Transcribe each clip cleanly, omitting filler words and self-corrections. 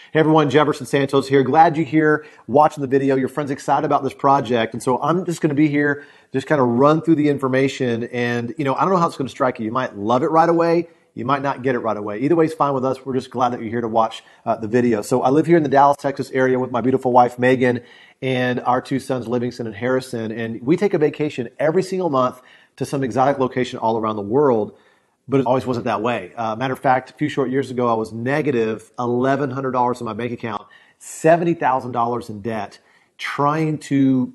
Hey everyone, Jefferson Santos here. Glad you're here watching the video. Your friend's excited about this project. And so I'm just going to be here, just kind of run through the information. And, I don't know how it's going to strike you. You might love it right away. You might not get it right away. Either way is fine with us. We're just glad that you're here to watch the video. So I live here in the Dallas, Texas area with my beautiful wife, Megan, and our two sons, Livingston and Harrison. And we take a vacation every single month to some exotic location all around the world. But it always wasn't that way. Matter of fact, a few short years ago, I was negative $1,100 in my bank account, $70,000 in debt, trying to,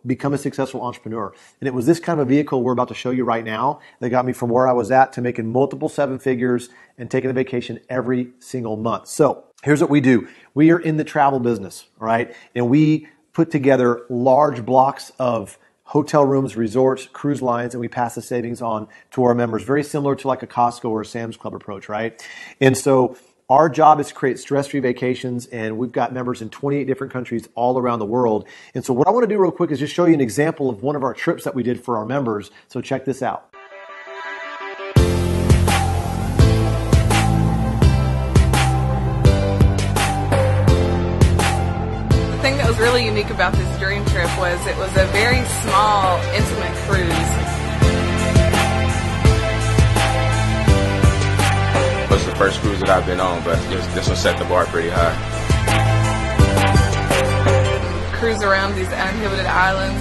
become a successful entrepreneur. And it was this kind of a vehicle we're about to show you right now that got me from where I was at to making multiple seven figures and taking a vacation every single month. So here's what we do. We are in the travel business, all right? And we put together large blocks of hotel rooms, resorts, cruise lines, and we pass the savings on to our members. Very similar to like a Costco or a Sam's Club approach, right? And so our job is to create stress-free vacations, and we've got members in 28 different countries all around the world. And so what I want to do real quick is just show you an example of one of our trips that we did for our members. So check this out. The thing that was really unique about this dream trip was it was a very small, intimate cruise. It was the first cruise that I've been on, but this one set the bar pretty high. Cruise around these uninhabited islands.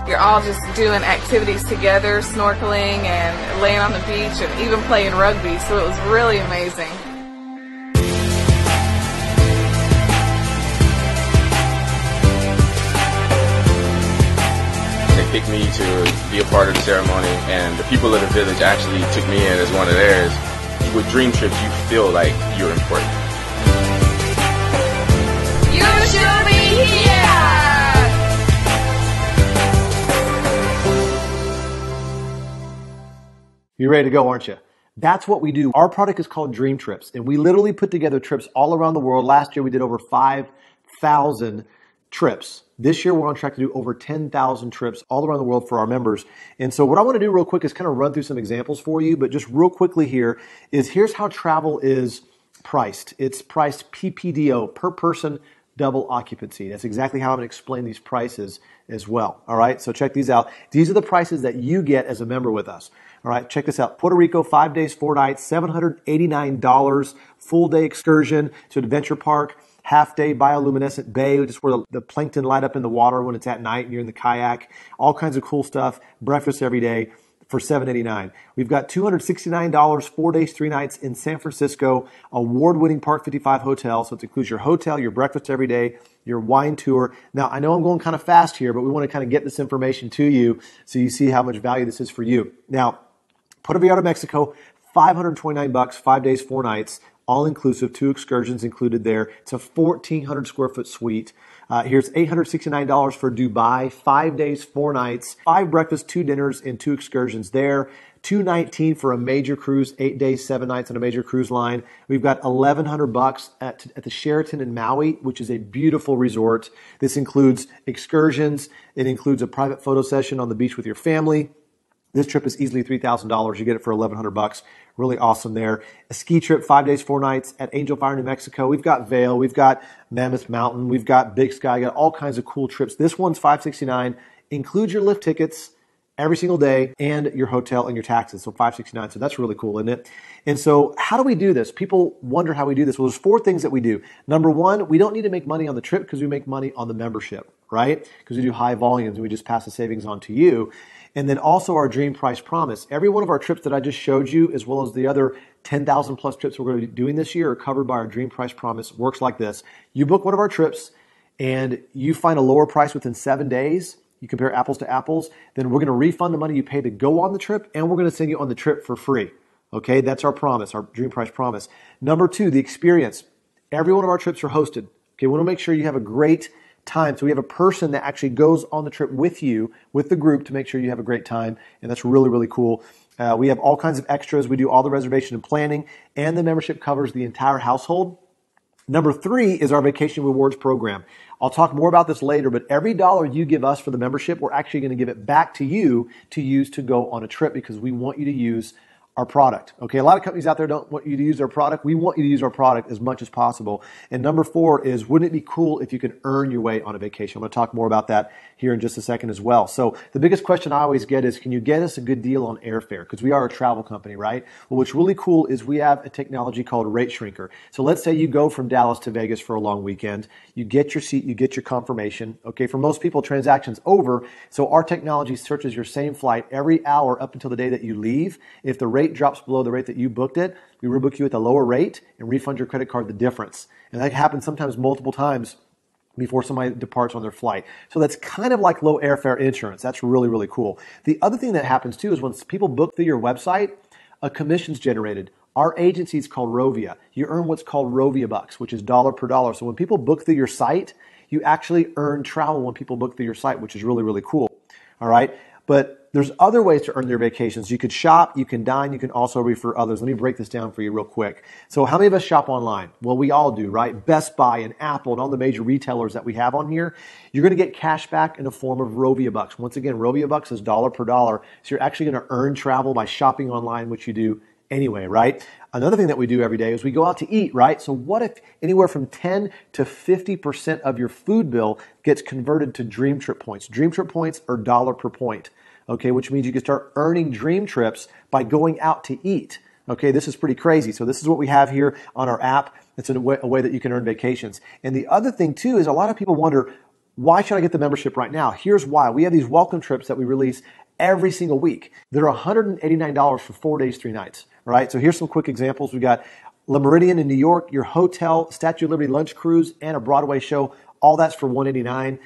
You're all just doing activities together, snorkeling and laying on the beach and even playing rugby, so it was really amazing. Picked me to be a part of the ceremony, and the people of the village actually took me in as one of theirs. With Dream Trips, you feel like you're important. You should be here! You're ready to go, aren't you? That's what we do. Our product is called Dream Trips, and we literally put together trips all around the world. Last year, we did over 5,000 trips. This year, we're on track to do over 10,000 trips all around the world for our members. And so what I want to do real quick is kind of run through some examples for you, but just real quickly here's how travel is priced. It's priced PPDO, per person, double occupancy. That's exactly how I'm going to explain these prices as well. All right, so check these out. These are the prices that you get as a member with us. All right, check this out. Puerto Rico, 5 days, 4 nights, $789, full day excursion to Adventure Park. Half-day bioluminescent bay, which is where the plankton light up in the water when it's at night and you're in the kayak. All kinds of cool stuff. Breakfast every day for $789. We've got $269, 4 days, 3 nights in San Francisco, award-winning Park 55 hotel. So it includes your hotel, your breakfast every day, your wine tour. Now, I know I'm going kind of fast here, but we want to kind of get this information to you so you see how much value this is for you. Now, Puerto Vallarta, Mexico, $529, 5 days, 4 nights. All-inclusive, 2 excursions included there. It's a 1,400 square foot suite. Here's $869 for Dubai, 5 days, 4 nights, 5 breakfasts, 2 dinners, and 2 excursions there. $219 for a major cruise, 8 days, 7 nights on a major cruise line. We've got $1,100 at the Sheraton in Maui, which is a beautiful resort. This includes excursions. It includes a private photo session on the beach with your family. This trip is easily $3,000. You get it for $1,100. Really awesome there. A ski trip, 5 days, 4 nights at Angel Fire, New Mexico. We've got Vail. We've got Mammoth Mountain. We've got Big Sky. Got all kinds of cool trips. This one's $569. Includes your lift tickets every single day and your hotel and your taxes. So $569. So that's really cool, isn't it? And so how do we do this? People wonder how we do this. Well, there's 4 things that we do. Number 1, we don't need to make money on the trip because we make money on the membership, right? Because we do high volumes and we just pass the savings on to you. And then also our Dream Price Promise. Every one of our trips that I just showed you, as well as the other 10,000 plus trips we're going to be doing this year, are covered by our Dream Price Promise. It works like this. You book one of our trips and you find a lower price within 7 days. You compare apples to apples. Then we're going to refund the money you paid to go on the trip, and we're going to send you on the trip for free. Okay, that's our promise, our Dream Price Promise. Number 2, the experience. Every one of our trips are hosted. Okay, we want to make sure you have a great time. So we have a person that actually goes on the trip with you, with the group, to make sure you have a great time. And that's really, really cool. We have all kinds of extras. We do all the reservation and planning, and the membership covers the entire household. Number 3 is our Vacation Rewards program. I'll talk more about this later, but every dollar you give us for the membership, we're actually going to give it back to you to use to go on a trip, because we want you to use our product. Okay, a lot of companies out there don't want you to use their product. We want you to use our product as much as possible. And number 4 is, wouldn't it be cool if you could earn your way on a vacation? I'm going to talk more about that here in just a second as well. So the biggest question I always get is, can you get us a good deal on airfare? Because we are a travel company, right? Well, what's really cool is we have a technology called Rate Shrinker. So let's say you go from Dallas to Vegas for a long weekend. You get your seat, you get your confirmation. Okay, for most people, transaction's over. So our technology searches your same flight every hour up until the day that you leave. If the rate drops below the rate that you booked it, we rebook you at the lower rate and refund your credit card the difference. And that happens sometimes multiple times before somebody departs on their flight. So that's kind of like low airfare insurance. That's really, really cool. The other thing that happens too is when people book through your website, a commission's generated. Our agency is called Rovia. You earn what's called Rovia bucks, which is dollar per dollar. So when people book through your site, you actually earn travel when people book through your site, which is really, really cool. All right. But there's other ways to earn their vacations. You could shop, you can dine, you can also refer others. Let me break this down for you real quick. So how many of us shop online? Well, we all do, right? Best Buy and Apple and all the major retailers that we have on here. You're going to get cash back in the form of Rovia bucks. Once again, Rovia bucks is dollar per dollar. So you're actually going to earn travel by shopping online, which you do anyway, right? Another thing that we do every day is we go out to eat, right? So what if anywhere from 10 to 50% of your food bill gets converted to Dream Trip points? Dream Trip points are dollar per point, okay? Which means you can start earning Dream Trips by going out to eat. Okay, this is pretty crazy. So this is what we have here on our app. It's a way that you can earn vacations. And the other thing too is a lot of people wonder, why should I get the membership right now? Here's why. We have these welcome trips that we release every single week. They're $189 for 4 days, 3 nights. Right? So here's some quick examples. We got Le Meridian in New York, your hotel, Statue of Liberty lunch cruise, and a Broadway show. All that's for $189.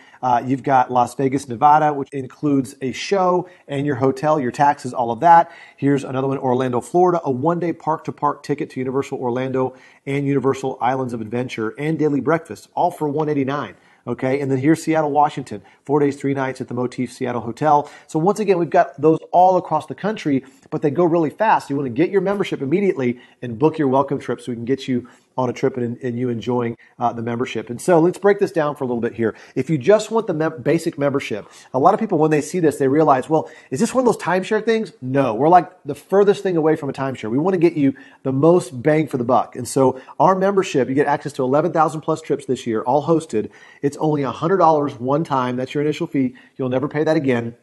You've got Las Vegas, Nevada, which includes a show and your hotel, your taxes, all of that. Here's another one, Orlando, Florida, a 1-day park-to-park ticket to Universal Orlando and Universal Islands of Adventure and daily breakfast, all for $189. Okay, and then here's Seattle, Washington, 4 days, 3 nights at the Motif Seattle Hotel. So once again, we've got those all across the country, but they go really fast. You want to get your membership immediately and book your welcome trip so we can get you on a trip and you enjoying the membership. And so let's break this down for a little bit here. If you just want the basic membership, a lot of people, when they see this, they realize, well, is this one of those timeshare things? No, we're like the furthest thing away from a timeshare. We want to get you the most bang for the buck. And so our membership, you get access to 11,000 plus trips this year, all hosted. It's only $100 one time. That's your initial fee. You'll never pay that again.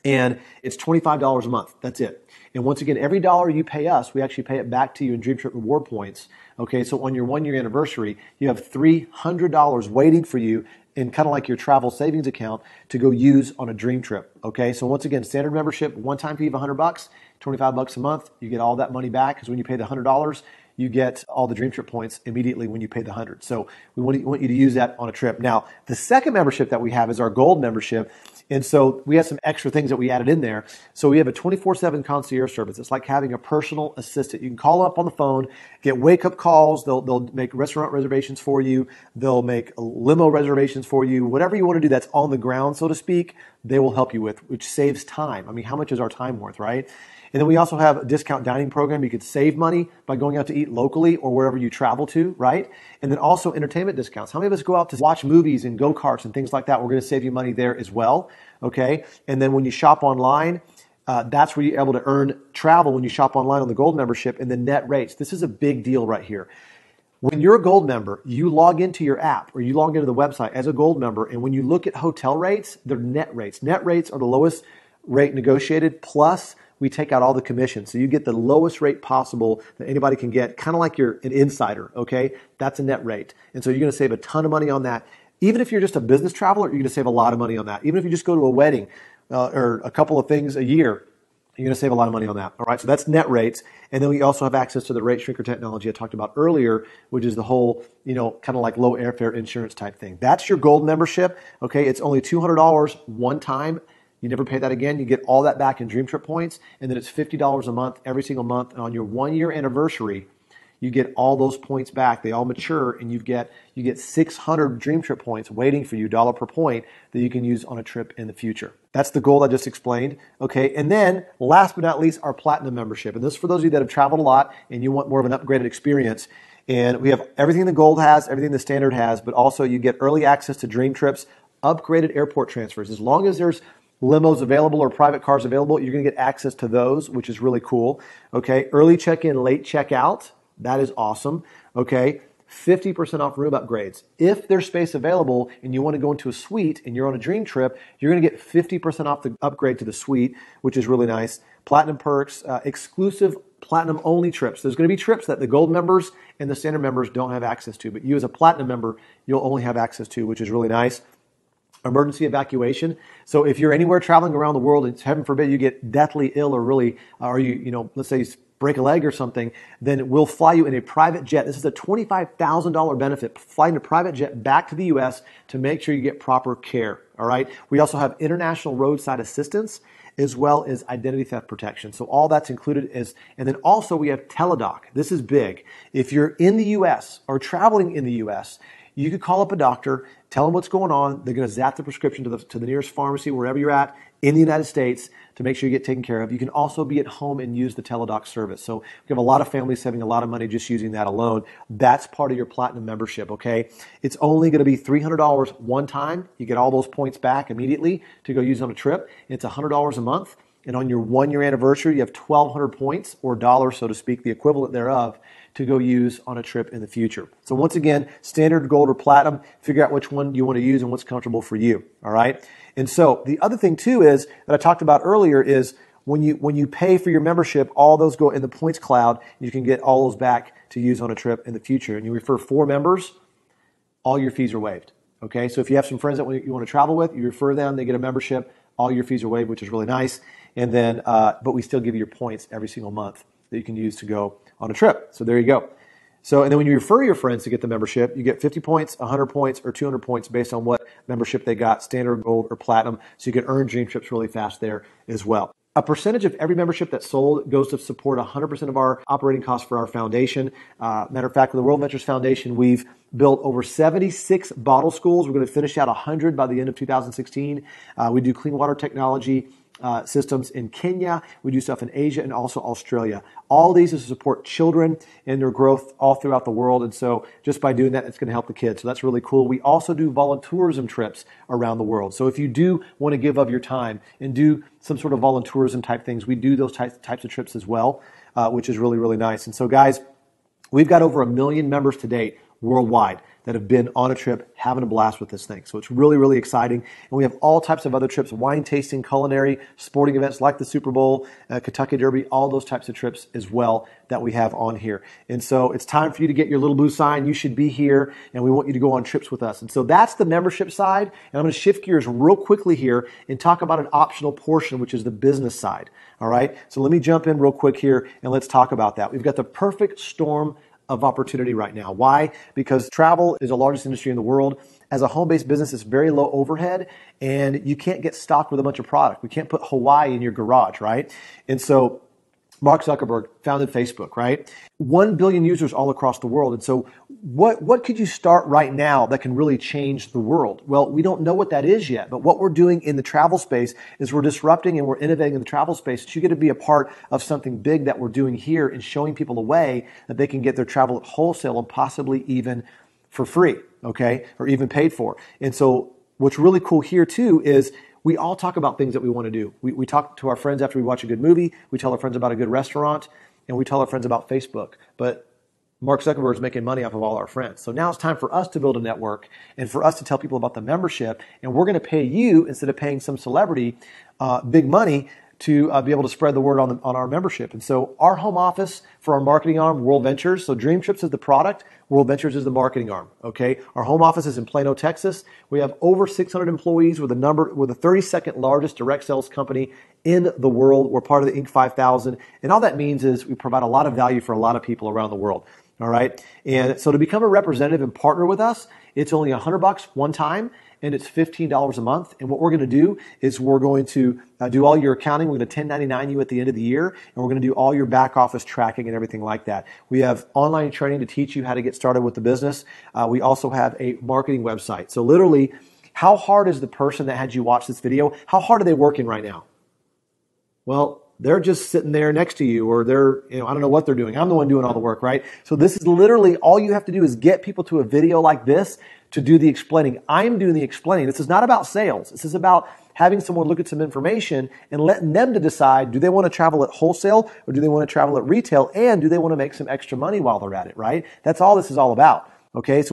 And it's $25 a month. That's it. And once again, every dollar you pay us, we actually pay it back to you in Dream Trip reward points. Okay, so on your 1-year anniversary, you have $300 waiting for you in kind of like your travel savings account to go use on a dream trip. Okay, so once again, standard membership, one-time fee of $100, $25 a month. You get all that money back because when you pay the $100, you get all the Dream Trip points immediately when you pay the $100. So we want you to use that on a trip. Now, the second membership that we have is our Gold membership. And so we have some extra things that we added in there. So we have a 24/7 concierge service. It's like having a personal assistant. You can call up on the phone, get wake-up calls. They'll make restaurant reservations for you. They'll make limo reservations for you. Whatever you want to do that's on the ground, so to speak, they will help you with, which saves time. I mean, how much is our time worth, right? And then we also have a discount dining program. You could save money by going out to eat locally or wherever you travel to, right? And then also entertainment discounts. How many of us go out to watch movies and go-karts and things like that? We're going to save you money there as well, okay? And then when you shop online, that's where you're able to earn travel when you shop online on the Gold membership and the net rates. This is a big deal right here. When you're a Gold member, you log into your app or you log into the website as a Gold member, and when you look at hotel rates, they're net rates. Net rates are the lowest rate negotiated, plus we take out all the commissions. So you get the lowest rate possible that anybody can get, kind of like you're an insider, okay? That's a net rate. And so you're going to save a ton of money on that. Even if you're just a business traveler, you're going to save a lot of money on that. Even if you just go to a wedding or a couple of things a year, you're going to save a lot of money on that. All right, so that's net rates. And then we also have access to the rate shrinker technology I talked about earlier, which is the whole, kind of like low airfare insurance type thing. That's your Gold membership, okay? It's only $200 one time. You never pay that again. You get all that back in Dream Trip points, and then it's $50 a month every single month. And on your 1-year anniversary, you get all those points back. They all mature, and you get 600 Dream Trip points waiting for you, dollar per point, that you can use on a trip in the future. That's the goal I just explained. Okay, and then last but not least, our Platinum membership. And this is for those of you that have traveled a lot and you want more of an upgraded experience. And we have everything the Gold has, everything the Standard has, but also you get early access to Dream Trips, upgraded airport transfers. As long as there's limos available or private cars available, you're going to get access to those, which is really cool. Okay, early check-in, late check-out, that is awesome. Okay, 50% off room upgrades. If there's space available and you want to go into a suite and you're on a dream trip, you're going to get 50% off the upgrade to the suite, which is really nice. Platinum perks, exclusive platinum only trips. There's going to be trips that the gold members and the standard members don't have access to, but you as a platinum member, you'll only have access to, which is really nice. Emergency evacuation. So if you're anywhere traveling around the world and heaven forbid you get deathly ill or really, or let's say break a leg or something, then we'll fly you in a private jet. This is a $25,000 benefit, flying a private jet back to the U.S. to make sure you get proper care. All right. We also have international roadside assistance as well as identity theft protection. So all that's included and then also we have teledoc. This is big. If you're in the U.S. or traveling in the U.S., you could call up a doctor, tell them what's going on. They're going to zap the prescription to the nearest pharmacy, wherever you're at in the United States, to make sure you get taken care of. You can also be at home and use the teledoc service. So we have a lot of families saving a lot of money just using that alone. That's part of your platinum membership, okay? It's only going to be $300 one time. You get all those points back immediately to go use on a trip. It's $100 a month. And on your 1-year anniversary, you have 1,200 points or dollars, so to speak, the equivalent thereof, to go use on a trip in the future. So once again, standard, gold, or platinum, figure out which one you want to use and what's comfortable for you, all right? And so the other thing too is, that I talked about earlier, is when you pay for your membership, all those go in the points cloud. You can get all those back to use on a trip in the future. And you refer 4 members, all your fees are waived, okay? So if you have some friends that you want to travel with, you refer them, they get a membership, all your fees are waived, which is really nice. And then, but we still give you your points every single month that you can use to go on a trip. So there you go. So, and then when you refer your friends to get the membership, you get 50 points, 100 points, or 200 points based on what membership they got, standard, gold, or platinum. So you can earn dream trips really fast there as well. A percentage of every membership that's sold goes to support 100% of our operating costs for our foundation. Matter of fact, with the World Ventures Foundation, we've built over 76 bottle schools. We're going to finish out 100 by the end of 2016. We do clean water technology systems in Kenya. We do stuff in Asia and also Australia. All these is to support children and their growth all throughout the world. And so just by doing that, it's going to help the kids. So that's really cool. We also do volunteerism trips around the world. So if you do want to give of your time and do some sort of volunteerism type things, we do those types of trips as well, which is really, really nice. And so guys, we've got over 1 million members to date worldwide that have been on a trip having a blast with this thing. So it's really, really exciting. And we have all types of other trips, wine tasting, culinary, sporting events like the Super Bowl, Kentucky Derby, all those types of trips as well that we have on here. And so it's time for you to get your little blue sign. You should be here, and we want you to go on trips with us. And so that's the membership side. And I'm going to shift gears real quickly here and talk about an optional portion, which is the business side. All right. So let me jump in real quick here and let's talk about that. We've got the perfect storm of opportunity right now. Why? Because travel is the largest industry in the world. As a home-based business, it's very low overhead, and you can't get stocked with a bunch of product. We can't put Hawaii in your garage, right? And so Mark Zuckerberg founded Facebook, right? 1 billion users all across the world. And so what could you start right now that can really change the world? Well, we don't know what that is yet, but what we're doing in the travel space is we're disrupting and we're innovating in the travel space. So you get to be a part of something big that we're doing here and showing people a way that they can get their travel at wholesale and possibly even for free, okay? Or even paid for. And so what's really cool here too is we all talk about things that we want to do. We talk to our friends after we watch a good movie. We tell our friends about a good restaurant, and we tell our friends about Facebook. But Mark Zuckerberg is making money off of all our friends. So now it's time for us to build a network and for us to tell people about the membership. And we're going to pay you, instead of paying some celebrity big money, to be able to spread the word on our membership. And so our home office for our marketing arm, World Ventures. So DreamTrips is the product. World Ventures is the marketing arm. Okay. Our home office is in Plano, Texas. We have over 600 employees. We're the 32nd largest direct sales company in the world. We're part of the Inc. 5000. And all that means is we provide a lot of value for a lot of people around the world. All right. And so to become a representative and partner with us, it's only $100 one time, and it's $15 a month. And what we're going to do is we're going to do all your accounting. We're going to 1099 you at the end of the year, and we're going to do all your back office tracking and everything like that. We have online training to teach you how to get started with the business. We also have a marketing website. So literally, how hard is the person that had you watch this video? How hard are they working right now? Well, They're just sitting there next to you, or they're, I don't know what they're doing. I'm the one doing all the work, right? So this is literally all you have to do is get people to a video like this to do the explaining. I'm doing the explaining. This is not about sales. This is about having someone look at some information and letting them to decide, do they want to travel at wholesale or do they want to travel at retail? And do they want to make some extra money while they're at it, right? That's all this is all about. Okay. So